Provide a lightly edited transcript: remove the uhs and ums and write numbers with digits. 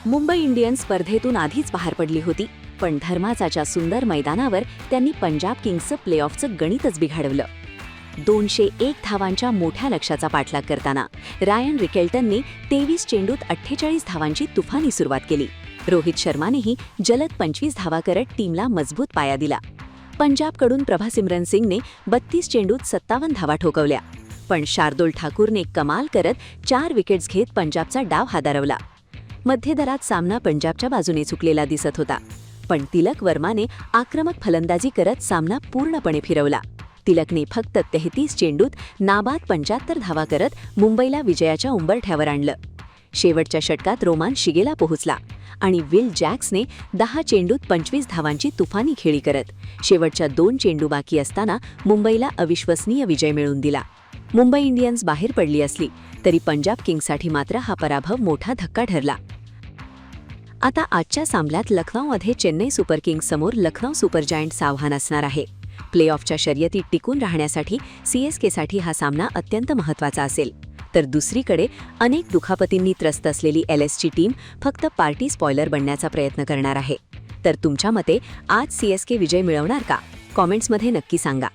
Mumbai Indians स्पर्धेतून आधीच बाहेर पडली होती, पण धर्माचाच्या सुंदर मैदानावर त्यांनी पंजाब किंग्सचं प्लेऑफचं गणितच बिघडवलं. 201 धावांच्या मोठ्या लक्ष्याचा पाठलाग करताना रायन रिकेल्टनने 23 चेंडूत 48 धावांची तुफानी सुरुवात केली. रोहित शर्मानेही जलद 25 धावा करत टीमला मजबूत पाया दिला. पंजाबकडून प्रभासिमरन सिंगने 32 चेंडूत 57 धावा ठोकवल्या, पण शार्दुल ठाकूरने कमाल करत 4 विकेट्स घेत पंजाबचा डाव हादरवला. मध्यदरात सामना पंजाबच्या बाजूने चुकलेला दिसत होता, पण तिलक वर्माने आक्रमक फलंदाजी करत सामना पूर्णपणे फिरवला. तिलकने फक्त 33 चेंडूत नाबाद 75 धावा करत मुंबईला विजयाच्या उंबरठ्यावर आणलं. शेवटच्या षटकात रोमान शिगेला पोहोचला आणि विल जॅक्सने 10 चेंडूत 25 धावांची तुफानी खेळी करत शेवटच्या 2 चेंडू बाकी असताना मुंबईला अविश्वसनीय विजय मिळवून दिला. मुंबई इंडियन्स बाहेर पडली असली तरी पंजाब किंग्ससाठी मात्र हा पराभव मोठा धक्का ठरला. आता आजच्या सामन्यात लखनौमध्ये चेन्नई सुपर किंग्स समोर लखनौ सुपर जायंट्सचं आव्हान असणार आहे. प्लेऑफच्या शर्यतीत टिकून राहण्यासाठी सीएसकेसाठी हा सामना अत्यंत महत्त्वाचा असेल. तर दुसरीकडे अनेक दुखापतींनी त्रस्त असलेली एलएसची टीम फक्त पार्टी स्पॉयलर बनण्याचा प्रयत्न करणार आहे. तर तुमच्या मते आज सीएसके विजय मिळवणार का? कॉमेंट्समध्ये नक्की सांगा.